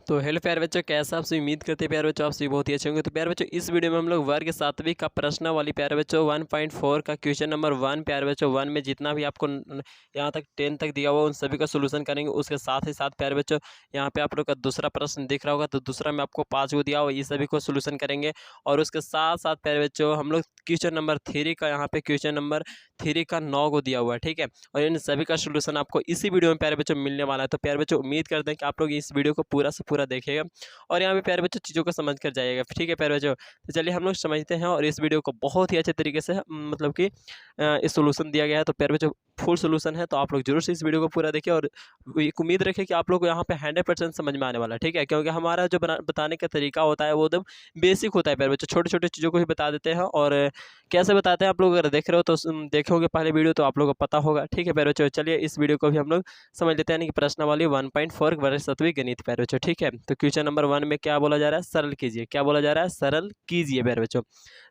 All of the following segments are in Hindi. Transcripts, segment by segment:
तो हेलो प्यारे बच्चों, कैसा आपसे उम्मीद करते हैं प्यारे बच्चों आप सभी बहुत ही अच्छे होंगे। तो प्यारे बच्चों इस वीडियो में हम लोग वर्ग 7वीं का प्रश्न वाली प्यारे बच्चों 1.4 का क्वेश्चन नंबर 1 प्यारे बच्चों 1 में जितना भी आपको यहाँ तक 10 तक दिया हुआ उन सभी का सोल्यूशन करेंगे। उसके साथ ही साथ प्यारे बच्चों यहाँ पे आप लोग का दूसरा प्रश्न दिख रहा होगा, तो दूसरा में आपको 5 को दिया हुआ, ये सभी को सोल्यूशन करेंगे। और उसके साथ साथ प्यारे बच्चों हम लोग क्वेश्चन नंबर 3 का यहाँ पे क्वेश्चन नंबर 3 का 9 को दिया हुआ है, ठीक है। और इन सभी का सोल्यूशन आपको इसी वीडियो में प्यारे बच्चों मिलने वाला है। तो प्यारे बच्चों उम्मीद करते हैं कि आप लोग इस वीडियो को पूरा से पूरा देखेगा और यहाँ पे प्यारे बच्चों चीज़ों को समझ कर जाइएगा, ठीक है प्यारे बच्चों। तो चलिए हम लोग समझते हैं और इस वीडियो को बहुत ही अच्छे तरीके से मतलब कि इस सोल्यूशन दिया गया है। तो प्यारे बच्चों फुल सोल्यूशन है, तो आप लोग जरूर से इस वीडियो को पूरा देखिए और एक उम्मीद रखें कि आप लोग को यहाँ पे 100% समझ में आने वाला है, ठीक है। क्योंकि हमारा जो बताने का तरीका होता है वो एकदम बेसिक होता है प्यारे बच्चों, छोटे छोटे चीज़ों को ही बता देते हैं। और कैसे बताते हैं आप लोग अगर देख रहे हो तो देखे होंगे पहले वीडियो, तो आप लोगों को पता होगा, ठीक है प्यारे बच्चों। चलिए इस वीडियो को भी हम लोग समझ लेते हैं, यानी कि प्रश्नावली 1.4 वर्ग 7वीं गणित प्यारे बच्चों, ठीक है। तो क्वेश्चन नंबर 1 में क्या बोला जा रहा है, सरल कीजिए। क्या बोला जा रहा है, सरल कीजिए प्यारे बच्चों।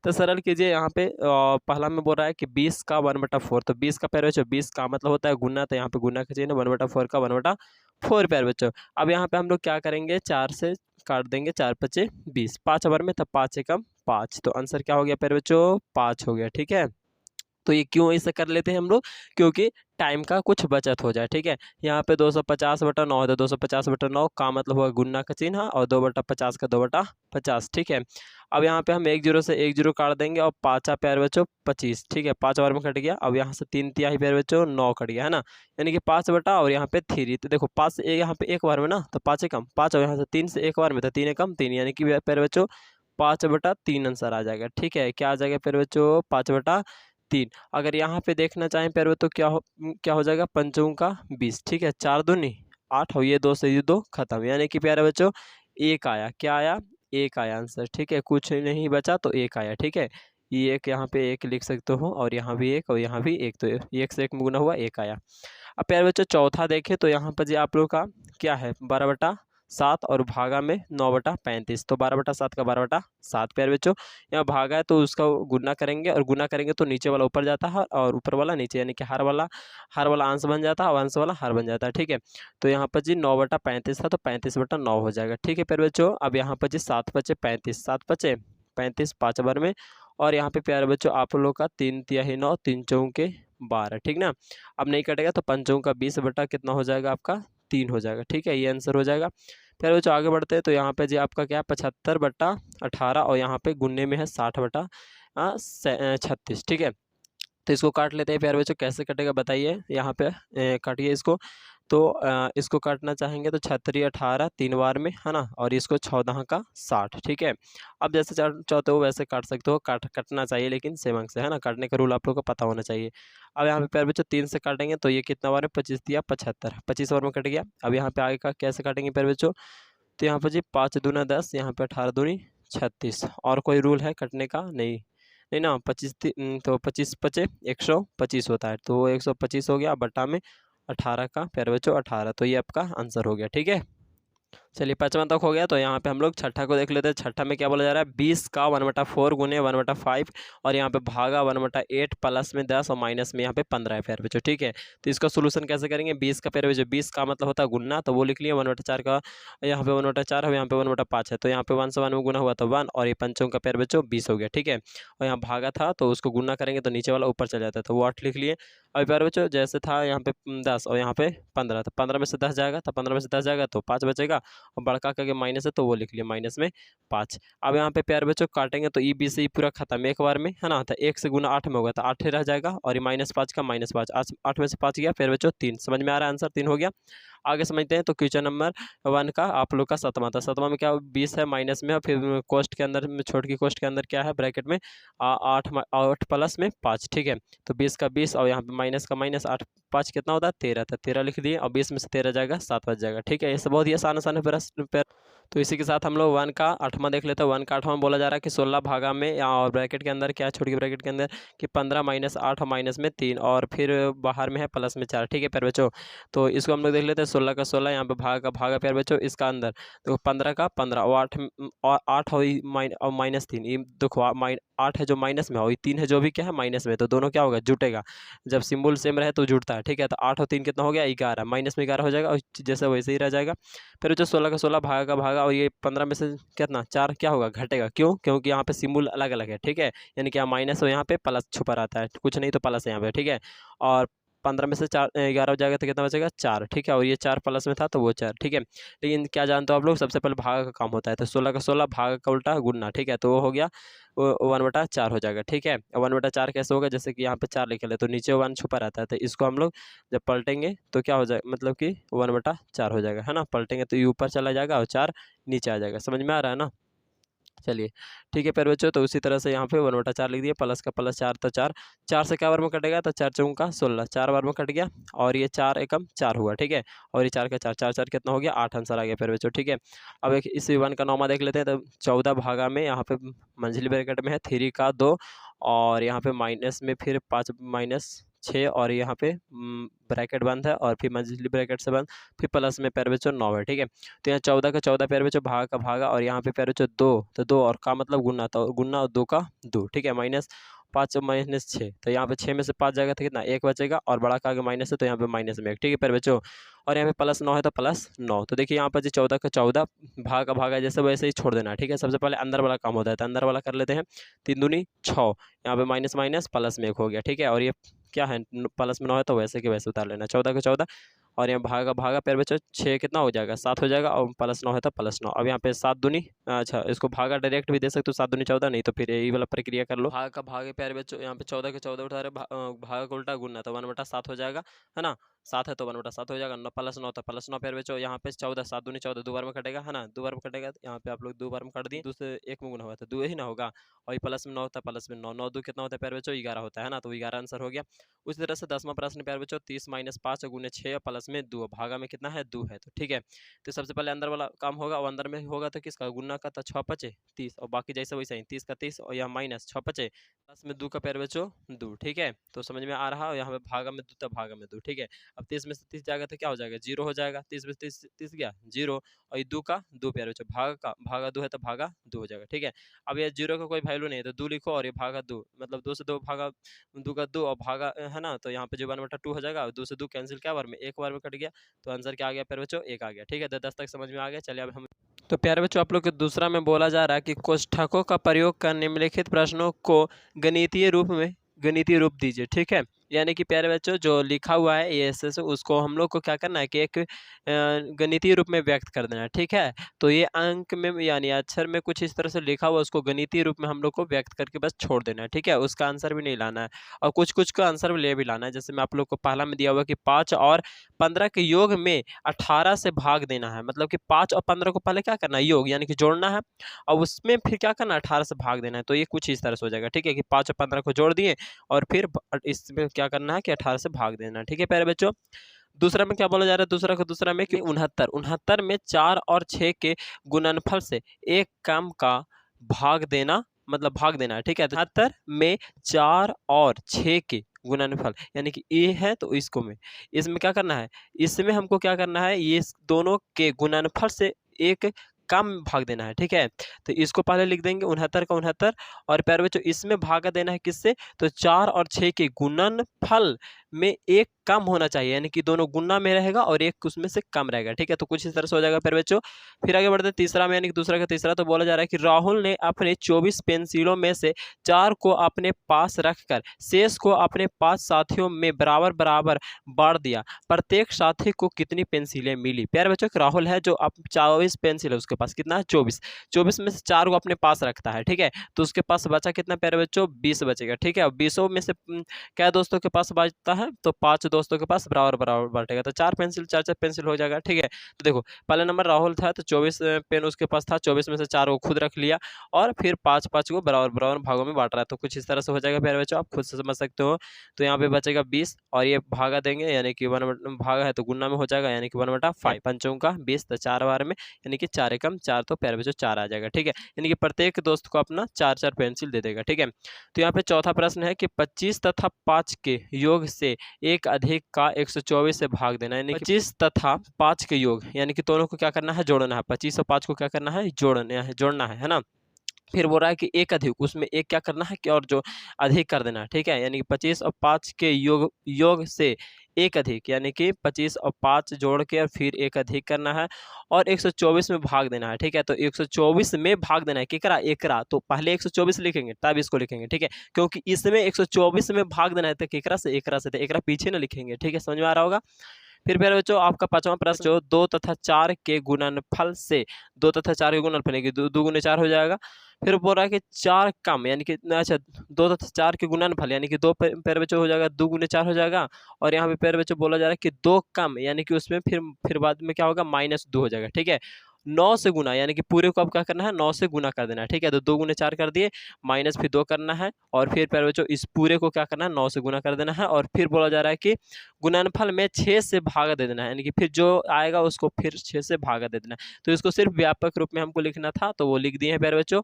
तो सरल कीजिए यहाँ पे पहला में बोल रहा है कि 20 का 1/4। तो 20 का प्यारे बच्चों 20 का मतलब होता है गुना, तो यहाँ पे गुना कीजिए ना, 1/4 का 1/4 प्यारे बच्चों। अब यहाँ पे हम लोग क्या करेंगे, 4 से काट देंगे, 4 पचे 20, 5 ओवर में, तब 5 एकम 5। तो आंसर क्या हो गया प्यारे बच्चों, 5 हो गया, ठीक है। तो ये क्यों ऐसा कर लेते हैं हम लोग, क्योंकि टाइम का कुछ बचत हो जाए, ठीक है। यहाँ पे 250/9 है, तो 250/9 का मतलब होगा गुना का चिन्ह और 2/50 का 2/50, ठीक है। अब यहाँ पे हम 1 0 से 1 0 काट देंगे और 5 प्यारे बच्चों 25, ठीक है। 5 बार में कट गया। अब यहाँ से 3 तिहाई प्यारे बच्चों 9 कट गया, है ना। यानी कि 5 बटा और यहाँ पे 3, तो देखो 5 से यहाँ पे एक बार में ना, तो 5 एकम 5 और यहाँ से 3 से एक बार में, तो 3 एकम 3, यानी कि प्यारे बच्चों 5/3 आंसर आ जाएगा, ठीक है। क्या आ जाएगा प्यारे बच्चों, 5/3। अगर यहाँ पे देखना चाहें प्यारे तो क्या हो जाएगा, पंचों का 20, ठीक है। 4 दूनी 8 हो, ये 2 से ये 2 खत्म, यानी कि प्यारे बच्चों 1 आया। क्या आया, 1 आया आंसर, ठीक है। कुछ नहीं बचा तो 1 आया, ठीक है। ये एक यहाँ पे 1 लिख सकते हो और यहाँ भी 1 और यहाँ भी 1, तो 1 से 1 में गुना हुआ 1 आया। अब प्यारे बच्चों चौथा देखें तो यहाँ पर जी आप लोग का क्या है, 12/7 और भागा में 9/35। तो 12/7 का 12/7 प्यारे बच्चों। यहाँ भागा है तो उसका गुना करेंगे और गुना करेंगे तो नीचे वाला ऊपर जाता है और ऊपर वाला नीचे, यानी कि हर वाला अंश बन जाता है और अंश वाला हर बन जाता है, ठीक है। तो यहाँ पर जी 9/35 था, तो 35/9 हो जाएगा, ठीक है प्यारे बच्चों। अब यहाँ पर जी 7 पचे 35, 7 पचे 35 5 बार में, और यहाँ पे प्यारे बच्चों आप लोग का 3 तिहाई 9, 3 चौके 12, ठीक ना। अब नहीं कटेगा तो पंचों का 20 बटा कितना हो जाएगा, आपका 3 हो जाएगा, ठीक है। ये आंसर हो जाएगा। फिर बच्चों आगे बढ़ते हैं तो यहाँ पे जी आपका क्या है, 75/18 और यहाँ पे गुन्ने में है 60/36, ठीक है। तो इसको काट लेते हैं प्यारे बच्चों, कैसे कटेगा बताइए। यहाँ पे काटिए इसको। तो इसको काटना चाहेंगे तो 36/18 3 बार में, है ना, और इसको 14 का 60, ठीक है। अब जैसे चाहते हो वैसे काट सकते हो, कटना चाहिए लेकिन सेम अंक से, है ना। काटने का रूल आप लोग को पता होना चाहिए। अब यहाँ पे प्यारे बच्चों 3 से काटेंगे तो ये कितना बार में, 25 दिया 75, 25 बार में कट गया। अब यहाँ पे आगे का कैसे काटेंगे प्यारे बच्चों, तो यहाँ पर जी 5 दूना 10, यहाँ पे 18 दूनी 36। और कोई रूल है कटने का, नहीं नहीं ना। 25 तो 25 पचे 125 होता है, तो 125 हो गया बटा में 18 का प्यारे बच्चों 18, तो ये आपका आंसर हो गया, ठीक है। चलिए 55 तक हो गया। तो यहाँ पे हम लोग छठा को देख लेते हैं। छठा में क्या बोला जा रहा है, 20 का 1/4 गुने 1/5 और यहाँ पे भागा 1/8 प्लस में 10 और माइनस में यहाँ पे 15 है प्यारे बच्चों, ठीक है। तो इसका सोल्यूशन कैसे करेंगे, 20 का प्यारे बच्चों 20 का मतलब होता है गुना, तो वो लिख लिया। 1/4 का यहाँ पे 1/4 है, यहाँ पे 1/5 है, तो यहाँ पे 1 से 1 में गुना हुआ तो 1, और ये पंचों का प्यारे बच्चों 20 हो गया, ठीक है। और यहाँ भागा था तो उसको गुना करेंगे तो नीचे वाला ऊपर चल जाता है, तो वो 8 लिख लिए। अभी प्यारे बच्चों जैसे था यहाँ पे 10 और यहाँ पे 15, तो 15 में से 10 जाएगा, तो 15 में से 10 जाएगा तो 5 बचेगा, और बड़का करके माइनस है तो वो लिख लिया माइनस में 5। अब यहाँ पे प्यारे बच्चों काटेंगे तो ई बी से पूरा खत्म एक बार में, है ना। तो 1 से गुना 8 में होगा तो 8 ही रह जाएगा, और ये -5 का -5, 8 में से 5 गया प्यारे बच्चों 3। समझ में आ रहा है, आंसर 3 हो गया। आगे समझते हैं। तो क्वेश्चन नंबर 1 का आप लोग का 7वां था। 7वां में क्या 20 है, माइनस में, और फिर कोष्ट के अंदर में, छोट की कोष्ट के अंदर क्या है, ब्रैकेट में 8 प्लस में 5, ठीक है। तो 20 का 20 और यहाँ पे माइनस का माइनस, 8 5 कितना होता है 13, तो 13 लिख दिए, और 20 में से 13 जाएगा 7 बच जाएगा, ठीक है। ये सब बहुत ही आसान है प्रश्न। तो इसी के साथ हम लोग 1 का 8वां देख लेते हैं। 1 का 8वां बोला जा रहा है कि 16 भागा में और ब्रैकेट के अंदर क्या है, छोटी ब्रैकेट के अंदर कि 15 माइनस 8 और माइनस में 3 और फिर बाहर में है प्लस में 4। ठीक है प्यारे बच्चों, तो इसको हम लोग देख लेते हैं। 16 का 16 यहाँ पे भागा का भागा प्यारे बच्चों, इसका अंदर देखो 15 का 15 और 8 और 8 और माइनस 3, ये देखो 8 है जो माइनस में और 3 है जो भी क्या है माइनस में, तो दोनों क्या होगा जुटेगा। जब सिंबल सेम रहे तो जुड़ता है। ठीक है, तो 8 और 3 कितना हो गया 11, माइनस में 11 हो जाएगा और जैसे वैसे ही रह जाएगा। फिर जो 16 का 16 भागा का भागा और ये 15 में से कितना 4 क्या होगा घटेगा, क्यों, क्योंकि यहाँ पे सिंबल अलग अलग है। ठीक है, यानी कि यहाँ माइनस और यहाँ पे प्लस छुपा रहता है, कुछ नहीं तो प्लस है यहाँ पे। ठीक है, और 15 में से 4 11 हो जाएगा तो कितना बचेगा 4। ठीक है, और ये 4 प्लस में था तो वो 4। ठीक है, लेकिन क्या जानते हो आप लोग, सबसे पहले भागा का काम होता है, तो 16 का 16 भागा का उल्टा गुणना। ठीक है, तो वो हो गया 1/4 हो जाएगा। ठीक है, 1/4 कैसे होगा, जैसे कि यहाँ पे 4 लिखे ले तो नीचे 1 छुपा रहता है, तो इसको हम लोग जब पलटेंगे तो क्या हो जाएगा, मतलब कि 1/4 हो जाएगा, है ना। पलटेंगे तो ये ऊपर चला जाएगा और 4 नीचे आ जाएगा। समझ में आ रहा है ना। चलिए ठीक है प्यारे बच्चों, तो उसी तरह से यहाँ पे 1/4 लिख दिया, प्लस का प्लस 4 तो 4, 4 से क्या बार में कटेगा तो 4 चौका 16, 4 बार में कट गया और ये 4 एकम 4 हुआ। ठीक है, और ये 4 का 4 4 4 कितना हो गया 8 आंसर आ गया प्यारे बच्चों। ठीक है, अब एक इस 1 का 9वां देख लेते हैं। तो 14 भागा में यहाँ पे मंझली ब्रैकेट में है 3 का 2 और यहाँ पे माइनस में फिर 5 माइनस 6 और यहाँ पे ब्रैकेट बंद है और फिर मंझली ब्रैकेट से बंद, फिर प्लस में प्यारे बच्चों 9 है। ठीक है, तो यहाँ 14 का 14 प्यारे बच्चों भागा का भागा और यहाँ पे प्यारे बच्चों 2, तो 2 और का मतलब गुना, तो गुना और 2 का 2। ठीक है, माइनस 5 और माइनस 6, तो यहाँ पे 6 में से 5 जाएगा तो कितना 1 बचेगा और बड़ा का आगे माइनस है तो यहाँ पे माइनस में 1। ठीक है प्यारे बच्चों, और यहाँ पे प्लस 9 है तो प्लस 9, तो देखिए यहाँ पर जी 14 का 14 भागा का भागा जैसे वैसे ही छोड़ देना है। ठीक है, सबसे पहले अंदर वाला काम होता है, तो अंदर वाला कर लेते हैं। 3 दूनी 6, यहाँ पे माइनस माइनस प्लस में 1 हो गया। ठीक है, और ये क्या है प्लस में 9 है तो वैसे के वैसे उतार लेना। 14 का 14 और यहाँ भागा भागा प्यारे बच्चों 6 कितना हो जाएगा 7 हो जाएगा और प्लस 9 है तो प्लस 9। अब यहाँ पे 7 दूनी, अच्छा इसको भागा डायरेक्ट भी दे सकते हो, 7 दूनी 14, नहीं तो फिर यही वाला प्रक्रिया कर लो। भागा का भागे प्यारे बच्चों, यहाँ पे 14 के 14 उठा रहे, भागा का उल्टा गुना, तो 1/7 हो जाएगा, है ना। 7 है तो 1/7 हो जाएगा, 9 प्लस 9 तो प्लस 9 प्यारे बच्चों। यहाँ पे 14 7 दूनी 14 दो बार में कटेगा, है ना, दो बार में कटेगा, यहाँ पे आप लोग दो बार में काट दिए, दूसरे एक में गुना हुआ तो 2 ही ना होगा, और ये प्लस में 9 होता है, प्लस में 9 9 2 कितना होता है प्यारे बच्चों 11 होता है ना, तो 11 आंसर हो गया। उसी तरह से 10वां प्रश्न प्यारे बच्चों 30 माइनस 5 गुने 6 प्लस में 2 भागा में कितना है 2 है, तो ठीक है, तो सबसे पहले अंदर वाला काम होगा, और अंदर में होगा तो किसका गुना का, तो 6 5 30 और बाकी जैसे वैसे ही 30 का 30 और यहाँ माइनस 6 5 प्लस में 2 का प्यारे बच्चों 2। ठीक है, तो समझ में आ रहा है, यहाँ पे भागा में 2 तब भागा में 2। ठीक है, अब 30 में से 30 जाएगा तो क्या हो जाएगा 0 हो जाएगा, 30 में से 30 गया 0 और ये 2 का 2 प्यारे बच्चों, भागा का भागा 2 है तो भागा 2 हो जाएगा। ठीक है, अब ये 0 का कोई वैल्यू नहीं है तो 2 लिखो और ये भागा 2, मतलब 2 से 2 भागा 2 का 2 और भागा, है ना, तो यहाँ पे जो 1/2 हो जाएगा, 2 से 2 कैंसिल क्या बार में एक बार में कट गया, तो आंसर क्या आ गया प्यारे बच्चों 1 आ गया। ठीक है, तो 10 तक समझ में आ गया। चलिए अब हम, तो प्यारे बच्चों आप लोग के दूसरा में बोला जा रहा है कि कोष्ठकों का प्रयोग कर निम्नलिखित प्रश्नों को गणितीय रूप दीजिए। ठीक है, यानी कि प्यारे बच्चों जो लिखा हुआ है ये ऐसे उसको हम लोग को क्या करना है कि एक गणितीय रूप में व्यक्त कर देना है। ठीक है, तो ये अंक में यानी अक्षर में कुछ इस तरह से लिखा हुआ उसको गणितीय रूप में हम लोग को व्यक्त करके बस छोड़ देना है। ठीक है, उसका आंसर भी नहीं लाना है और कुछ कुछ का आंसर भी ले भी लाना है। जैसे मैं आप लोग को पहला में दिया हुआ कि 5 और 15 के योग में 18 से भाग देना है, मतलब कि 5 और 15 को पहले क्या करना है योग यानी कि जोड़ना है और उसमें फिर क्या करना है 18 से भाग देना है। तो ये कुछ इस तरह से हो जाएगा। ठीक है, कि 5 और 15 को जोड़ दिए और फिर इसमें क्या करना है कि 18 से भाग देना है। ठीक है प्यारे बच्चों, दूसरा में क्या बोला जा रहा है, दूसरा में कि 69 में 4 और 6 के गुणनफल से एक कम का भाग देना, मतलब भाग देना है। ठीक है, 69 में 4 और 6 के गुणनफल यानी कि ए है तो इसको में इसमें क्या करना है, इसमें हमको क्या करना है ये दोनों के गुणनफल से एक कम भाग देना है। ठीक है, तो इसको पहले लिख देंगे 69 का 69 और प्यारे बच्चों इसमें भागा देना है किससे, तो 4 और 6 के गुणनफल में एक कम होना चाहिए, यानी कि दोनों गुना में रहेगा और एक उसमें से कम रहेगा। ठीक है, तो कुछ इस तरह से हो जाएगा प्यारे बच्चों। फिर आगे बढ़ते हैं तीसरा में, यानी कि दूसरा का तीसरा, तो बोला जा रहा है कि राहुल ने अपने 24 पेंसिलों में से 4 को अपने पास रखकर शेष को अपने 5 साथियों में बराबर बराबर बांट दिया, प्रत्येक साथी को कितनी पेंसिलें मिली। प्यारे बच्चों राहुल है जो अब 24 पेंसिल है उसके पास, कितना है 24 में से 4 को अपने पास रखता है। ठीक है, तो उसके पास बचा कितना प्यारे बच्चों 20 बचेगा। ठीक है, 20 में से क्या दोस्तों के पास बचता है है तो 5 दोस्तों के पास बराबर बराबर बांटेगा, तो 4 पेंसिल 4 पेंसिल हो जाएगा। ठीक है, तो देखो पहला नंबर राहुल था तो 24 पेन उसके पास था, 24 में से 4 वो खुद रख लिया और फिर 5 को बराबर बराबर भागों में बांट रहा है, तो कुछ इस तरह से हो जाएगा प्यारे बच्चों, आप खुद से समझ सकते हो। तो यहाँ पे बचेगा 20 और ये भागा देंगे यानी कि भागा है तो गुना में हो जाएगा यानी कि 1/5, पंचों का 20 तो 4 बार में यानी कि 4 एकम 4, तो प्यारे बच्चों 4 आ जाएगा। ठीक है, यानी कि प्रत्येक दोस्त को अपना 4 पेंसिल दे देगा। ठीक है, तो यहाँ पे चौथा प्रश्न है कि 25 तथा 5 के योग से एक अधिक का 124 से भाग देना, यानी 25 तथा 5 के योग यानी कि दोनों को क्या करना है, जोड़ना है। 25 और 5 को क्या करना है, जोड़ना है ना। फिर बोल रहा है कि एक अधिक, उसमें एक क्या करना है कि और जो अधिक कर देना है। ठीक है, यानी कि 25 और 5 के योग से एक अधिक यानी कि 25 और 5 जोड़ के और फिर एक अधिक करना है और 124 में भाग देना है। ठीक है, तो 124 में भाग देना है किकरा, एकरा, तो पहले 124 लिखेंगे तब इसको लिखेंगे। ठीक है, क्योंकि इसमें 124 में भाग देना है तो किकरा से, एकरा से, तो एकरा पीछे ना लिखेंगे। ठीक है, समझ में आ रहा होगा। फिर प्यारे बच्चों आपका पांचवा प्रश्न जो 2 तथा 4 के गुणनफल से 2 तथा 4 के गुणनफल यानी कि 2 गुने 4 हो जाएगा। फिर बोल रहा है कि 4 कम यानी कि अच्छा 2 तथा 4 के गुणनफल यानी कि 2 प्यारे बच्चों हो जाएगा, 2 गुने 4 हो जाएगा। और यहाँ पे प्यारे बच्चों बोला जा रहा है कि 2 कम यानी कि उसमें फिर बाद में क्या होगा, -2 हो जाएगा। ठीक है, 9 से गुना यानी कि पूरे को अब क्या करना है, 9 से गुना कर देना है। ठीक है, तो 2 गुने 4 कर दिए, माइनस फिर 2 करना है और फिर प्यारे बच्चों इस पूरे को क्या करना है, 9 से गुना कर देना है। और फिर बोला जा रहा है कि गुणनफल में 6 से भागा दे देना है, यानी कि फिर जो आएगा उसको फिर 6 से भागा दे देना है। तो इसको सिर्फ व्यापक रूप में हमको लिखना था तो वो लिख दिए हैं प्यारे बच्चों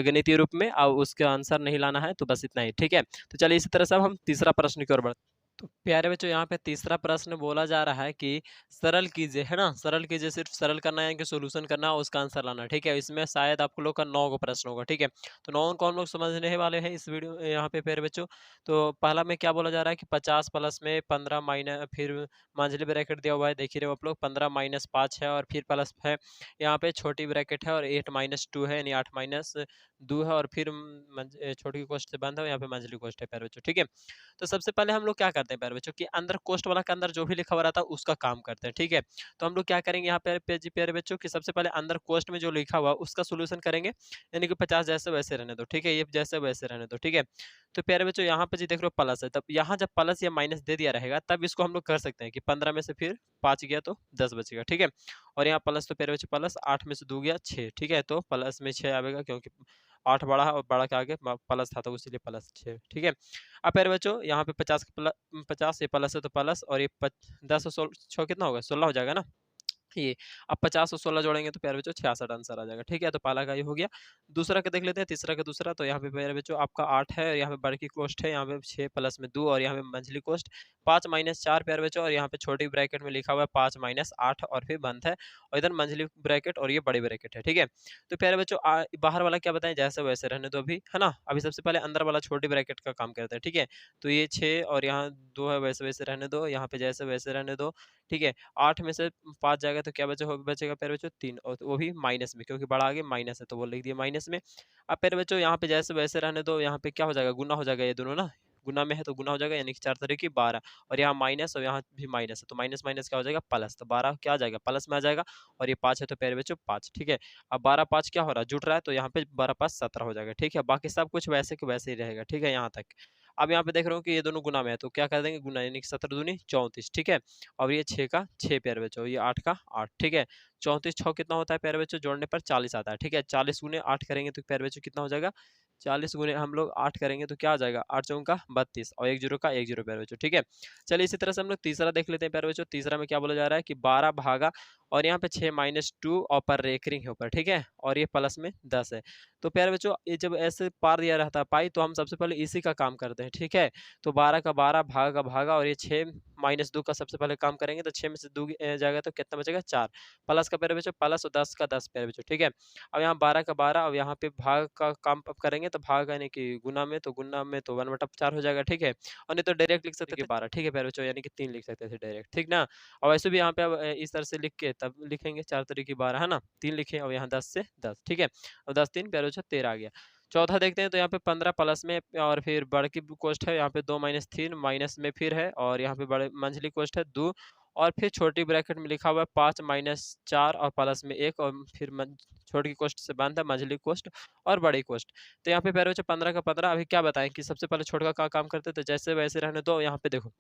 गणितीय रूप में। अब उसका आंसर नहीं लाना है, तो बस इतना ही। ठीक है, तो चलिए इसी तरह से अब हम तीसरा प्रश्न की ओर बढ़ते हैं। तो प्यारे बच्चों यहाँ पे तीसरा प्रश्न बोला जा रहा है कि सरल कीजिए, है ना, सरल कीजिए, सिर्फ सरल करना है कि सोल्यूशन करना है, उसका आंसर लाना। ठीक है, इसमें शायद आप लोग का 9 को प्रश्न होगा। ठीक है, तो 9 को हम लोग समझने वाले हैं इस वीडियो यहाँ पे प्यारे बच्चों। तो पहला में क्या बोला जा रहा है कि 50 प्लस में 15 माइनस, फिर मंझली ब्रैकेट दिया हुआ है, देख ही रहे हो आप लोग, 15 माइनस 5 है और फिर प्लस है यहाँ पे छोटी ब्रैकेट है और 8 माइनस 2 है यानी 8 माइनस 2 है और फिर छोटी कोष्ट से बंद है, यहाँ पे मंझली कोष्ट है प्यारे बच्चों। ठीक है, तो सबसे पहले हम लोग क्या करते हैं प्यारे बच्चों कि अंदर कोष्ट वाला के अंदर जो भी लिखा हुआ रहता है उसका काम करते हैं। ठीक है, तो हम लोग क्या करेंगे यहाँ पे जी प्यारे बच्चों कि सबसे पहले अंदर कोष्ट में जो लिखा हुआ उसका सोल्यूशन करेंगे, यानी कि 50 जैसे वैसे रहने दो। ठीक है, ये जैसे वैसे रहने दो। ठीक है, तो प्यारे बच्चों यहाँ पे जी देख रहे हो प्लस है, तब यहाँ जब प्लस या माइनस दे दिया रहेगा तब इसको हम लोग कर सकते हैं कि 15 में से फिर 5 गया तो 10 बचेगा। ठीक है, और यहाँ प्लस, तो प्यारे बच्चों प्लस 8 में से 2 गया 6। ठीक है, तो प्लस में 6 आएगा क्योंकि 8 बड़ा है और बड़ा के आगे प्लस था तो इसीलिए प्लस 6। ठीक है, अब प्यारे बच्चों यहाँ पे 50 ये प्लस है तो प्लस और ये 10 और 6 कितना होगा, 16 हो जाएगा ना ये। अब 50 और 16 जोड़ेंगे तो प्यारे बच्चों 66 आंसर आ जाएगा। ठीक है, तो पहला का ये हो गया। दूसरा का देख लेते हैं, तीसरा का दूसरा, तो यहाँ पे प्यारे बच्चों आपका 8 है, यहाँ पे बड़की कोष्ट है, यहाँ पे 6 प्लस में 2 और यहाँ पे मंझली कोष्ट 5 माइनस 4 प्यारे बच्चों, और यहाँ पे छोटी ब्रैकेट में लिखा हुआ है 5 माइनस 8 और फिर बंद है और इधर मंझली ब्रैकेट और ये बड़ी ब्रैकेट है। ठीक है, तो प्यारे बच्चों बाहर वाला क्या बताएं, जैसे वैसे रहने दो अभी, है ना। अभी सबसे पहले अंदर वाला छोटी ब्रैकेट का काम करते हैं। ठीक है, तो ये 6 और यहाँ 2 है, वैसे वैसे रहने दो, यहाँ पे जैसे वैसे रहने दो। ठीक है, 8 में से 5 जाएगा तो क्या बचेगा प्यारे बच्चों 3, और वो भी माइनस में, क्योंकि बड़ा आगे माइनस है तो वो लिख दिया माइनस में। अब प्यारे बच्चों यहाँ पे जैसे वैसे रहने दो, यहाँ पे क्या हो जाएगा, गुना हो जाएगा, ये दोनों ना गुना में है तो गुना हो जाएगा, यानी कि 4 तरह की 12 और यहाँ माइनस और यहाँ भी माइनस है तो माइनस माइनस क्या हो जाएगा, प्लस, तो 12 क्या आ जाएगा, प्लस में आ जाएगा। और ये 5 है तो प्यारे बच्चों 5। ठीक है, अब 12 5 क्या हो रहा है, जुट रहा है, तो यहाँ पे 12 5 17 हो जाएगा। ठीक है, बाकी सब कुछ वैसे के वैसे ही रहेगा। ठीक है, यहाँ तक। अब यहाँ पे देख रहे हो कि ये दोनों गुना में है तो क्या कर देंगे, गुना, यानी कि 17 दूनी 34। ठीक है, और ये 6 का 6 प्यारे बच्चों, ये 8 का 8। ठीक है, 34 6 कितना होता है प्यारे बच्चों, जोड़ने पर 40 आता है। ठीक है, 40 गुने 8 करेंगे तो प्यारे बच्चों कितना हो जाएगा, 40 गुने हम लोग 8 करेंगे तो क्या आ जाएगा, 8 चौका 32 और 1 जीरो का 1 जीरो प्यारे बच्चों। ठीक है, चलिए इसी तरह से हम लोग तीसरा देख लेते हैं प्यारे बच्चों। तीसरा में क्या बोला जा रहा है कि 12 भागा और यहाँ पे 6 माइनस 2 और पर रेकरिंग है ऊपर। ठीक है, और ये प्लस में 10 है। तो प्यारे बच्चों ये जब ऐसे पार दिया रहता है पाई तो हम सबसे पहले इसी का काम करते हैं। ठीक है, तो 12 का 12 भागा का भागा और ये 6 माइनस 2 का सबसे पहले काम करेंगे तो 6 में से 2 जाएगा तो कितना बचेगा, 4। प्लस का प्यारे बच्चों प्लस और 10 का 10 प्यारे बच्चों। ठीक है, अब यहाँ 12 का 12 और यहाँ पे भाग का काम अब करेंगे तो भाग यानी कि गुना में तो 1/4 हो जाएगा। ठीक है, और नहीं तो डायरेक्ट लिख सकते थे 12। ठीक है प्यारे बच्चों, यानी कि 3 लिख सकते थे डायरेक्ट। ठीक ना, और वैसे भी यहाँ पे अब इस तरह से लिख के तब लिखेंगे 4 तरीके 12, है ना, 3 लिखे और यहाँ 10 से 10। ठीक है, और 10 3 प्यारे बच्चों 13 आ गया। चौथा देखते हैं, तो यहाँ पे 15 प्लस में और फिर बड़ की कोष्ट है, यहाँ पे 2 माइनस 3 माइनस में फिर है और यहाँ पे बड़े मंझली कोष्ट है 2 और फिर छोटी ब्रैकेट में लिखा हुआ है 5 माइनस 4 और प्लस में 1 और फिर छोटी कोष्ट से बंद है मंझली कोष्ट और बड़ी कोष्ट। तो यहाँ पे प्यारे बच्चों 15 का 15। अभी क्या बताएं कि सबसे पहले छोटा का काम करते तो जैसे वैसे रहने दो। यहाँ पे देखो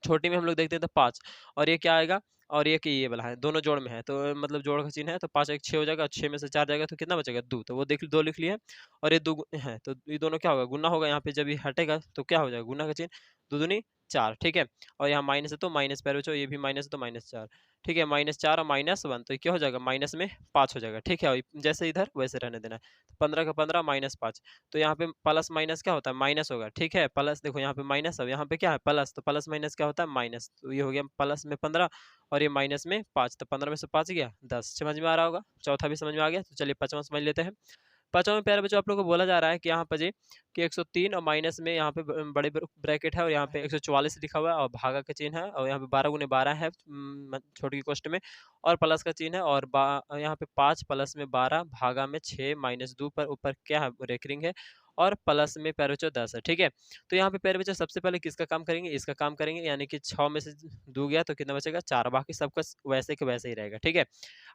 छोटी में हम लोग देखते हैं तो 5, और ये क्या आएगा, और ये वाला है, दोनों जोड़ में है तो मतलब जोड़ का चिन्ह है, तो 5 एक 6 हो जाएगा, 6 में से 4 जाएगा तो कितना बचेगा 2, तो वो देख 2 लिख लिया। और ये 2 है तो ये दोनों क्या होगा, गुना होगा, यहाँ पे जब ये हटेगा तो क्या हो जाएगा, गुना का चिन्ह, 2 दूनी 4, ठीक है। और यहाँ माइनस है तो माइनस पैर बच्चों, ये भी माइनस है तो -4, ठीक है। -4 और -1 तो ये क्या हो जाएगा, माइनस में 5 हो जाएगा, ठीक है। और जैसे इधर वैसे रहने देना है, 15 का 15 -5, तो यहाँ पे प्लस माइनस क्या होता है, माइनस होगा, ठीक है। प्लस देखो यहाँ पे माइनस, अब यहाँ पे क्या है प्लस, तो प्लस माइनस क्या होता है, माइनस, तो ये हो गया प्लस में 15 और ये माइनस में 5, तो 15 में से 5 गया 10, समझ में आ रहा होगा। चौथा भी समझ में आ गया, तो चलिए पांचवा समझ लेते हैं। पांचवा में प्यारे बच्चों आप लोगों को बोला जा रहा है कि यहाँ पर जी कि 103 और माइनस में यहाँ पे बड़े ब्रैकेट है और यहाँ पे 144 लिखा हुआ है और भागा का चिन्ह है और यहाँ पे 12 गुने 12 है छोटी की कोष्ट में, और प्लस का चिन्ह है, और यहाँ पे 5 प्लस में 12 भागा में 6 -2 पर ऊपर क्या है, रेकरिंग है, और प्लस में प्यारे बच्चों 10 है, ठीक है। तो यहाँ पे प्यारे बच्चों सबसे पहले किसका काम करेंगे, इसका काम करेंगे, यानी कि 6 में से 2 गया तो कितना बचेगा 4, बाकी सबका वैसे के वैसे ही रहेगा, ठीक है।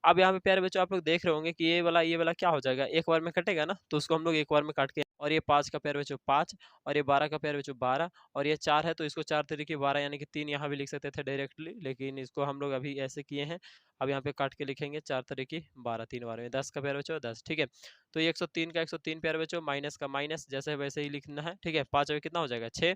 अब यहाँ पे प्यारे बच्चों आप लोग देख रहे होंगे कि ये वाला क्या हो जाएगा, एक बार में कटेगा ना, तो उसको हम लोग एक बार में काट के, और ये 5 का प्यारे बच्चों 5, और ये 12 का प्यारे बच्चों 12, और ये 4 है तो इसको 4 तरीके 12 यानी कि 3 यहाँ भी लिख सकते थे डायरेक्टली, लेकिन इसको हम लोग अभी ऐसे किए हैं। अब यहाँ पे काट के लिखेंगे 4 तरीके 12, 3 बार में 10 का प्यारे बच्चों 10, ठीक है। तो ये 103 का 103 प्यारे बच्चों, माइनस का माइनस जैसे वैसे ही लिखना है, ठीक है। 5 में कितना हो जाएगा 6,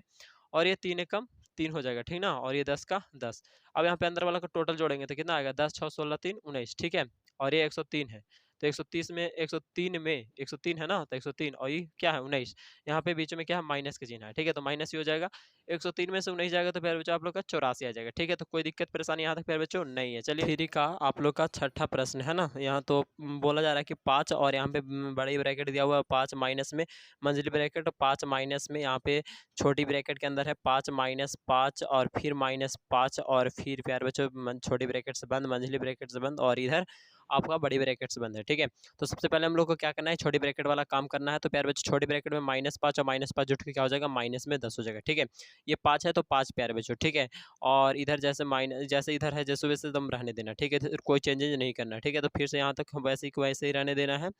और ये 3 एकम 3 हो जाएगा, ठीक ना, और ये 10 का 10। अब यहाँ पे अंदर वाला का टोटल जोड़ेंगे तो कितना आएगा, 10 6 16 3 19, ठीक है। और ये 103 है, तो 103 है ना, तो 103 और ये क्या है 19, यहाँ पे बीच में क्या है माइनस का चिन्ह है, ठीक है, तो माइनस ही हो जाएगा। 103 में से 19 जाएगा तो प्यारे बच्चों आप लोग का 84 आ जाएगा, ठीक है। तो कोई दिक्कत परेशानी यहाँ तक प्यारे बच्चों नहीं है। चलिए थ्री का आप लोग का छठा प्रश्न है ना, यहाँ तो बोला जा रहा है कि 5 और यहाँ पे बड़ी ब्रैकेट दिया हुआ है 5 माइनस में मंझली ब्रैकेट, 5 माइनस में यहाँ पे छोटी ब्रैकेट के अंदर है 5 -5 और फिर -5 और फिर प्यारे बच्चों छोटी ब्रैकेट से बंद, मंझली ब्रैकेट से बंद, और इधर आपका बड़ी ब्रैकेट से बंद है, ठीक है। तो सबसे पहले हम लोग को क्या करना है, छोटी ब्रैकेट वाला काम करना है। तो प्यारे बच्चों छोटी ब्रैकेट में -5 और -5 जुट के क्या हो जाएगा, माइनस में 10 हो जाएगा, ठीक है। ये 5 है तो 5 प्यारे बच्चों, ठीक है। और इधर जैसे माइनस जैसे इधर है जैसे वैसे एकदम रहने देना, ठीक है, इधर कोई चेंजेज नहीं करना, ठीक है। तो फिर से यहाँ तक वैसे ही रहने देना है,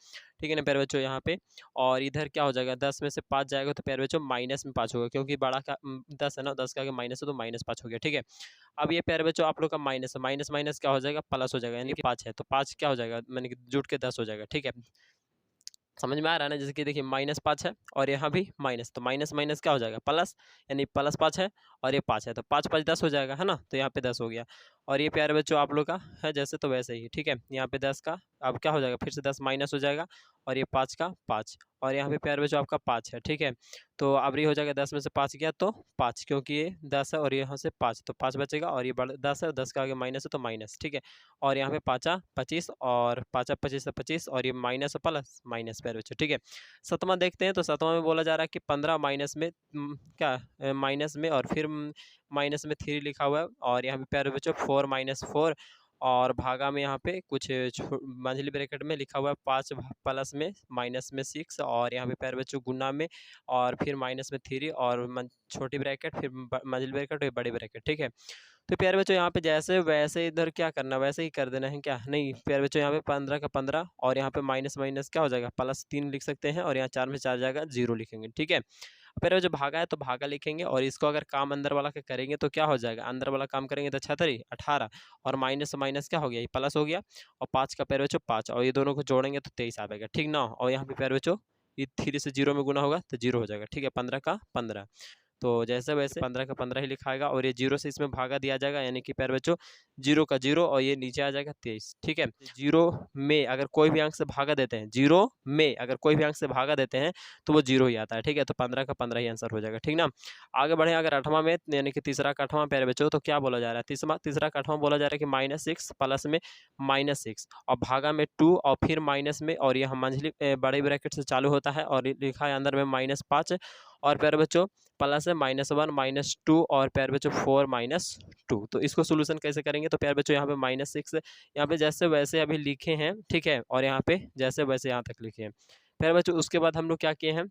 ठीक है ना प्यारे बच्चों यहाँ पे। और इधर क्या हो जाएगा, 10 में से 5 जाएगा तो प्यारे बच्चों माइनस में 5 होगा, क्योंकि बड़ा का 10 है ना, 10 का आगे माइनस है तो -5 हो गया, ठीक है। अब ये प्यारे बच्चों आप लोग का माइनस है, माइनस माइनस क्या हो जाएगा, प्लस हो जाएगा, यानी कि 5 है तो 5 क्या हो जाएगा, मैंने कि जुट के 10 हो जाएगा, ठीक है। समझ में आ रहा है ना, जैसे कि देखिए -5 है और यहाँ भी माइनस, तो माइनस माइनस क्या हो जाएगा प्लस, यानी +5 है और ये 5 है तो 5 5 10 हो जाएगा, है ना, तो यहाँ पे 10 हो गया। और ये प्यारे बच्चों आप लोग का है जैसे तो वैसे ही, ठीक है। यहाँ पे 10 का अब क्या हो जाएगा, फिर से 10 माइनस हो जाएगा, और ये 5 का 5, और यहाँ पे प्यारे बच्चों आपका 5 है, ठीक है। तो अब ये हो जाएगा 10 में से 5 गया तो 5, क्योंकि ये 10 है और यहाँ से 5 तो 5 बचेगा, और ये 10 है और 10 का आगे माइनस है तो माइनस, ठीक है। और यहाँ पे 5 25 और 5 25 है 25, और ये माइनस और प्लस माइनस प्यारे बच्चों, ठीक है। सतवां देखते हैं, तो सतवां में बोला जा रहा है कि 15 माइनस में क्या माइनस में और फिर माइनस में 3 लिखा हुआ है, और यहाँ पे प्यारे बच्चों 4 -4 और भागा में यहाँ पे कुछ मंझली ब्रैकेट में लिखा हुआ है 5 प्लस में माइनस में 6, और यहाँ पे प्यारे बच्चों गुना में और फिर माइनस में 3 और छोटी ब्रैकेट फिर मंझली ब्रैकेट और बड़ी ब्रैकेट, ठीक है। तो प्यारे बच्चों यहाँ पे जैसे वैसे इधर क्या करना, वैसे ही कर देना है क्या, नहीं प्यारे बच्चों यहाँ पे 15 का 15 और यहाँ पे माइनस माइनस क्या हो जाएगा, +3 लिख सकते हैं, और यहाँ 4 में 4 जाएगा 0 लिखेंगे, ठीक है। प्यारे बच्चों भागा है तो भागा लिखेंगे, और इसको अगर काम अंदर वाला का करेंगे तो क्या हो जाएगा, अंदर वाला काम करेंगे तो 36 18 और माइनस माइनस क्या हो गया, ये प्लस हो गया, और 5 का प्यारे बच्चों 5 और ये दोनों को जोड़ेंगे तो 23 आ जाएगा, ठीक ना। और यहाँ पे प्यारे बच्चों ये 3 से 0 में गुना होगा तो 0 हो जाएगा, ठीक है। 15 का 15, तो जैसे वैसे 15 का 15 ही लिखाएगा, और ये 0 से इसमें भागा दिया जाएगा, यानी कि प्यारे बच्चों 0 का 0 और ये नीचे आ जाएगा 23, ठीक है। 0 में अगर कोई भी अंक से भागा देते हैं, 0 में अगर कोई भी अंक से भागा देते हैं तो वो 0 ही आता है, ठीक है। तो 15 का 15 ही आंसर हो जाएगा, ठीक ना। आगे बढ़े अगर 8वां में, यानी कि तीसरा का 8वां प्यारे बच्चों, तो क्या बोला जा रहा है, तीसरा का 8वां बोला जा रहा है कि -6 प्लस में -6 और भागा में 2 और फिर माइनस में, और यह मंझली बड़े ब्रैकेट से चालू होता है और लिखा है अंदर में -5 और प्यारे बच्चों प्लस है -1 -2 और प्यारे बच्चों 4 -2। तो इसको सोल्यूशन कैसे करेंगे, तो प्यारे बच्चों यहाँ पे -6 यहाँ पे जैसे वैसे अभी लिखे हैं, ठीक है, और यहाँ पे जैसे वैसे यहाँ तक लिखे हैं प्यारे बच्चों। उसके बाद हम लोग क्या किए हैं,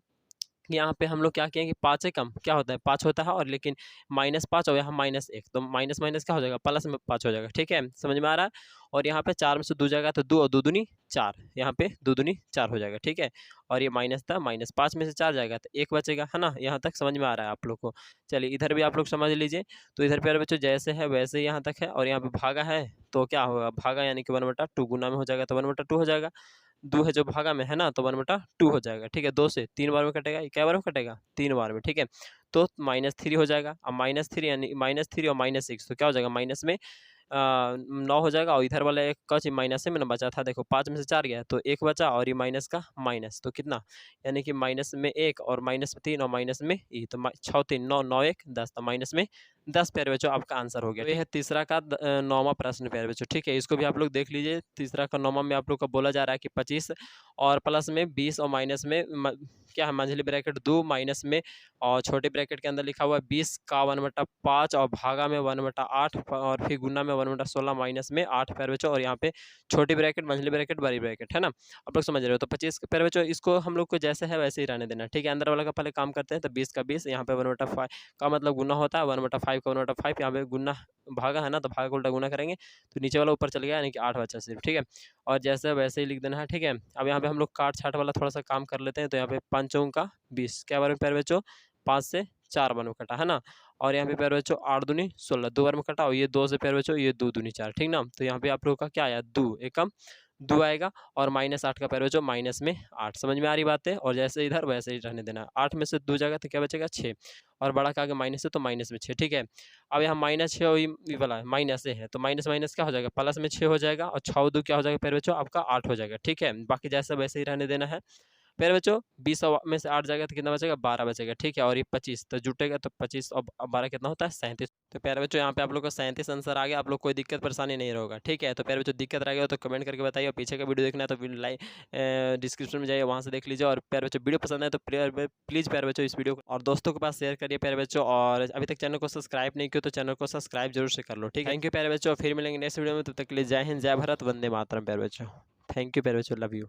यहाँ पे हम लोग क्या किए कि 5 से कम क्या होता है 5 होता है, और लेकिन -5 और यहाँ -1, तो माइनस माइनस क्या हो जाएगा प्लस में 5 हो जाएगा। ठीक है, समझ में आ रहा है। और यहाँ पे 4 में से 2 जाएगा तो 2 और 2 दूनी 4, यहाँ पे 2 दूनी 4 हो जाएगा। ठीक है, और ये माइनस था, -5 में से 4 जाएगा तो 1 बचेगा, है ना। यहाँ तक समझ में आ रहा है आप लोग को। चलिए इधर भी आप लोग समझ लीजिए। तो इधर प्यारे बच्चों जैसे है वैसे ही यहाँ तक है, और यहाँ पे भागा है तो क्या होगा, भागा यानी कि 1/2 गुना में हो जाएगा तो 1/2 हो जाएगा। 2 है जो भागा में है ना, तो 1/2 हो जाएगा। ठीक है, 2 से 3 बार में कटेगा, ये क्या बार में कटेगा 3 बार में। ठीक है, तो -3 हो जाएगा। अब -3 यानी -3 और -6 तो क्या हो जाएगा, माइनस में 9 हो जाएगा। और इधर वाला एक कच माइनस में ना बचा था, देखो 5 में से 4 गया तो 1 बचा, और ये माइनस का माइनस तो कितना, यानी कि माइनस में 1 और -3 और माइनस में ई, तो 6 3 9 9 1 10, तो माइनस में 10 प्यारे बच्चों आपका आंसर हो गया। तो ये है तीसरा का 9वां प्रश्न प्यारे बच्चों। ठीक है, इसको भी आप लोग देख लीजिए। तीसरा का 9वां में आप लोग का बोला जा रहा है कि 25 और प्लस में 20 और माइनस में क्या है, मंझली ब्रैकेट 2 माइनस में और छोटे ब्रैकेट के अंदर लिखा हुआ है 20 का 1/5 और भागा में 1/8 और फिर गुना में 1/16 माइनस में 8 प्यारे बच्चों, और यहाँ पे छोटी ब्रैकेट मंझली ब्रैकेट बड़ी ब्रैकेट, है ना। आप लोग समझ रहे हो। तो 25 प्यारे बच्चों इसको हम लोग को जैसे है वैसे ही रहने देना। ठीक है, अंदर वाला का पहले काम करते हैं। तो 20 का 20 यहाँ पे 1/5 का मतलब गुना होता है, 1/5 का 1/5 यहाँ पे गुना भागा है ना, तो भागा उल्टा गुना करेंगे तो नीचे वाला ऊपर चल गया, यानी कि 8 बचा सिर्फ। ठीक है, और जैसे वैसे ही लिख देना है। ठीक है, अब यहाँ पे हम लोग काट छाट वाला थोड़ा सा काम कर लेते हैं। तो यहाँ पे 5 चौक का 20 क्या बार में प्यारे बच्चों 5 से 4 बार में कटा, है ना। और यहाँ पे प्यारे बच्चों 8 दूनी 16 2 बार में कटा, और ये 2 से प्यारे बच्चों ये 2 दूनी 4, ठीक ना। तो यहाँ पे आप लोगों का क्या आया 2 एकम 2 आएगा, और -8 का प्यारे बच्चों माइनस में 8, समझ में आ रही बात है। और जैसे इधर वैसे ही रहने देना। 8 में से 2 जाएगा तो क्या बचेगा 6, और बड़ा का आगे माइनस है तो माइनस में 6। ठीक है, अब यहाँ -6 और ये वाला माइनस है, तो माइनस माइनस क्या हो जाएगा प्लस में 6 हो जाएगा, और 6 2 क्या हो जाएगा प्यारे बच्चों आपका 8 हो जाएगा। ठीक है, बाकी जैसे वैसे ही रहने देना है। प्यारे बच्चों 20 में से 8 जाएगा तो कितना बचेगा 12 बचेगा। ठीक है, और ये 25 तो जुटेगा, तो 25 और 12 कितना होता है 37। तो प्यारे बच्चों यहाँ पे आप लोग को 37 आंसर आ गया। आप लोग कोई दिक्कत परेशानी नहीं होगा। ठीक है, तो प्यारे बच्चों दिक्कत रह गया तो कमेंट करके बताइए। और पीछे का वीडियो देखना है तो डिस्क्रिप्शन में जाइए, वहाँ से देख लीजिए। और प्यारे बच्चों वीडियो पसंद है तो प्लीज़ प्यारे बच्चों इस वीडियो को और दोस्तों के पास शेयर करिए प्यारे बच्चों। और अभी तक चैनल को सब्सक्राइब नहीं किया तो चैनल को सब्सक्राइब जरूर से कर लो। ठीक है, थैंक यू प्यारे बच्चों, फिर मिलेंगे नेक्स्ट वीडियो में। तब तक के लिए जय हिंद, जय भारत, वंदे मातरम प्यारे बच्चों। थैंक यू प्यारे बच्चों, लव यू।